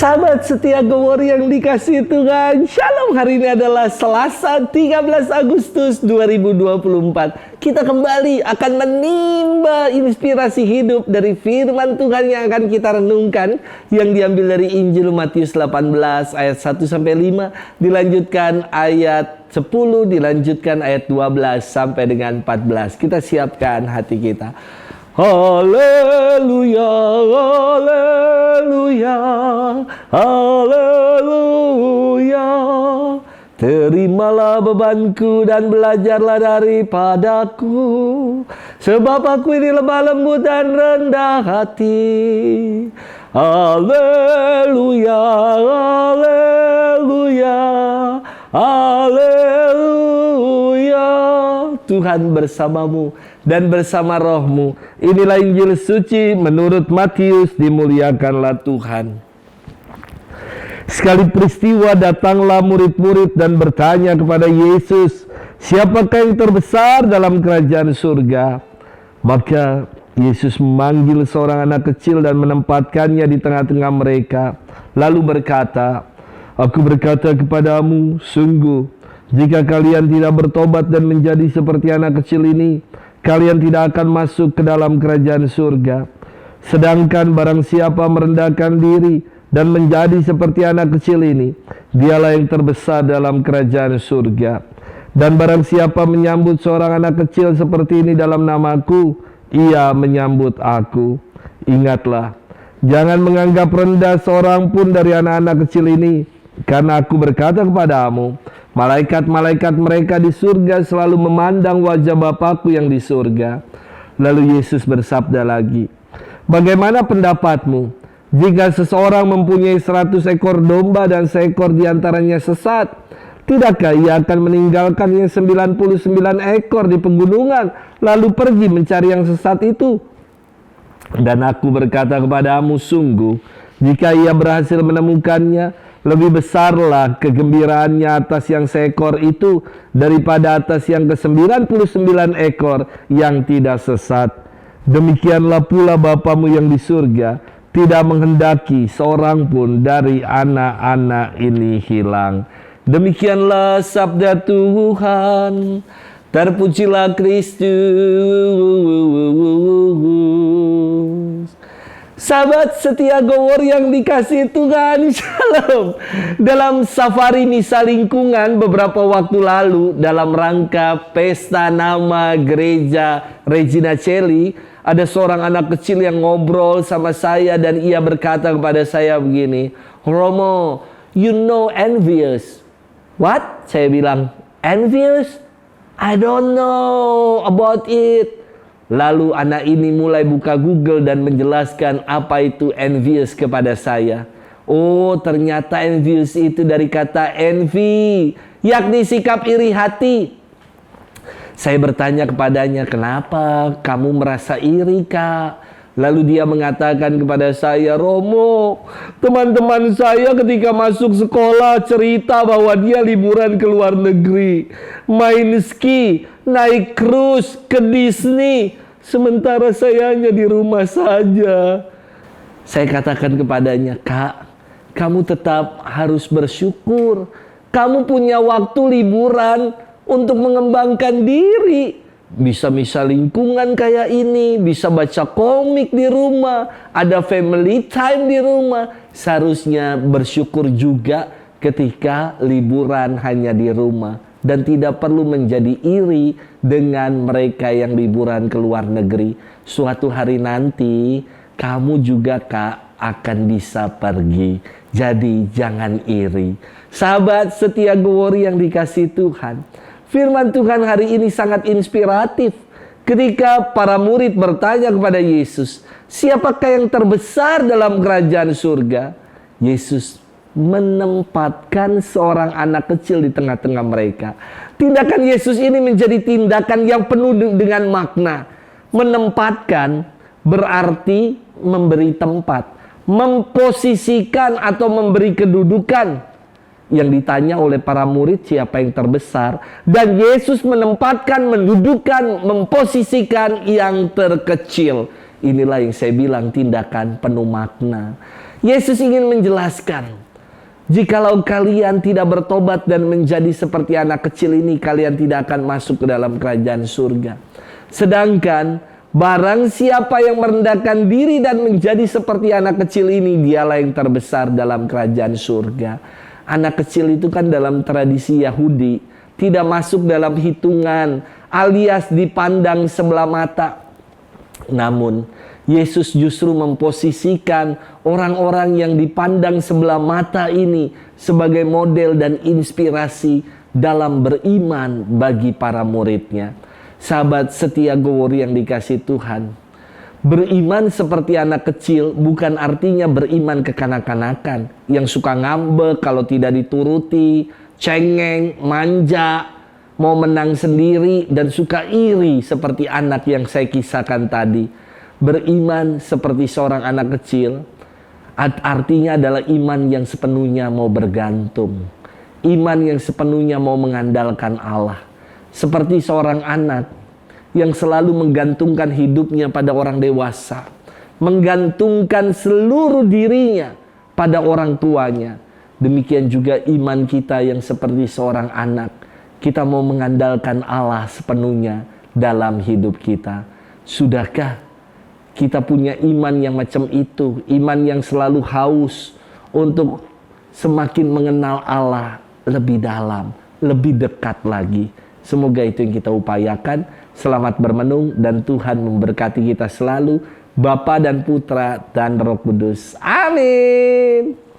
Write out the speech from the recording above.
Sahabat setia Gowori yang dikasihi Tuhan, Shalom. Hari ini adalah Selasa 13 Agustus 2024. Kita kembali akan menimba inspirasi hidup dari firman Tuhan yang akan kita renungkan, yang diambil dari Injil Matius 18 ayat 1-5, dilanjutkan ayat 10, dilanjutkan ayat 12 sampai dengan 14. Kita siapkan hati kita. Haleluya, haleluya, haleluya. Terimalah bebanku dan belajarlah daripadaku, sebab aku ini lemah lembut dan rendah hati. Haleluya, haleluya, haleluya. Tuhan bersamamu dan bersama rohmu. Inilah Injil suci menurut Matius. Dimuliakanlah Tuhan. Sekali peristiwa datanglah murid-murid dan bertanya kepada Yesus, siapakah yang terbesar dalam kerajaan surga? Maka Yesus memanggil seorang anak kecil dan menempatkannya di tengah-tengah mereka, lalu berkata, aku berkata kepadamu, sungguh jika kalian tidak bertobat dan menjadi seperti anak kecil ini, kalian tidak akan masuk ke dalam kerajaan surga. Sedangkan barang siapa merendahkan diri dan menjadi seperti anak kecil ini, dialah yang terbesar dalam kerajaan surga. Dan barang siapa menyambut seorang anak kecil seperti ini dalam namaku, ia menyambut aku. Ingatlah, jangan menganggap rendah seorang pun dari anak-anak kecil ini, karena aku berkata kepadamu, malaikat-malaikat mereka di surga selalu memandang wajah Bapakku yang di surga. Lalu Yesus bersabda lagi, bagaimana pendapatmu jika seseorang mempunyai 100 ekor domba dan seekor diantaranya sesat? Tidakkah ia akan meninggalkan yang 99 ekor di pegunungan, lalu pergi mencari yang sesat itu? Dan aku berkata kepadamu, sungguh jika ia berhasil menemukannya, lebih besarlah kegembiraannya atas yang seekor itu daripada atas yang ke-99 ekor yang tidak sesat. Demikianlah pula Bapamu yang di surga tidak menghendaki seorang pun dari anak-anak ini hilang. Demikianlah sabda Tuhan. Terpujilah Kristus. Sahabat setia Gowori yang dikasihi Tuhan, Shalom. Dalam safari misa lingkungan beberapa waktu lalu, dalam rangka pesta nama gereja Regina Coeli, ada seorang anak kecil yang ngobrol sama saya dan ia berkata kepada saya begini, Romo, you know envious. What? Saya bilang, envious? I don't know about it. Lalu anak ini mulai buka Google dan menjelaskan apa itu envious kepada saya. Oh, ternyata envious itu dari kata envy, yakni sikap iri hati. Saya bertanya kepadanya, kenapa kamu merasa iri, Kak? Lalu dia mengatakan kepada saya, Romo, teman-teman saya ketika masuk sekolah cerita bahwa dia liburan ke luar negeri, main ski, naik cruise ke Disney, sementara saya hanya di rumah saja. Saya katakan kepadanya, Kak, kamu tetap harus bersyukur. Kamu punya waktu liburan untuk mengembangkan diri. Bisa misa lingkungan kayak ini, bisa baca komik di rumah, ada family time di rumah. Seharusnya bersyukur juga ketika liburan hanya di rumah. Dan tidak perlu menjadi iri dengan mereka yang liburan ke luar negeri. Suatu hari nanti kamu juga, Kak, akan bisa pergi. Jadi jangan iri. Sahabat setia Gowori yang dikasihi Tuhan, firman Tuhan hari ini sangat inspiratif. Ketika para murid bertanya kepada Yesus, siapakah yang terbesar dalam kerajaan surga? Yesus menempatkan seorang anak kecil di tengah-tengah mereka. Tindakan Yesus ini menjadi tindakan yang penuh dengan makna. Menempatkan berarti memberi tempat, memposisikan atau memberi kedudukan. Yang ditanya oleh para murid siapa yang terbesar, dan Yesus menempatkan, mendudukan, memposisikan yang terkecil. Inilah yang saya bilang tindakan penuh makna. Yesus ingin menjelaskan, jikalau kalian tidak bertobat dan menjadi seperti anak kecil ini, kalian tidak akan masuk ke dalam kerajaan surga. Sedangkan barang siapa yang merendahkan diri dan menjadi seperti anak kecil ini, dialah yang terbesar dalam kerajaan surga. Anak kecil itu kan dalam tradisi Yahudi tidak masuk dalam hitungan alias dipandang sebelah mata. Namun Yesus justru memposisikan orang-orang yang dipandang sebelah mata ini sebagai model dan inspirasi dalam beriman bagi para muridnya. Sahabat setia Gowori yang dikasihi Tuhan, beriman seperti anak kecil bukan artinya beriman kekanak-kanakan yang suka ngambek kalau tidak dituruti, cengeng, manja, mau menang sendiri, dan suka iri seperti anak yang saya kisahkan tadi. Beriman seperti seorang anak kecil artinya adalah iman yang sepenuhnya mau bergantung, iman yang sepenuhnya mau mengandalkan Allah. Seperti seorang anak yang selalu menggantungkan hidupnya pada orang dewasa, menggantungkan seluruh dirinya pada orang tuanya. Demikian juga iman kita yang seperti seorang anak. Kita mau mengandalkan Allah sepenuhnya dalam hidup kita. Sudahkah kita punya iman yang macam itu? Iman yang selalu haus untuk semakin mengenal Allah lebih dalam, lebih dekat lagi. Semoga itu yang kita upayakan. Selamat bermenung dan Tuhan memberkati kita selalu, Bapa dan Putra dan Roh Kudus. Amin.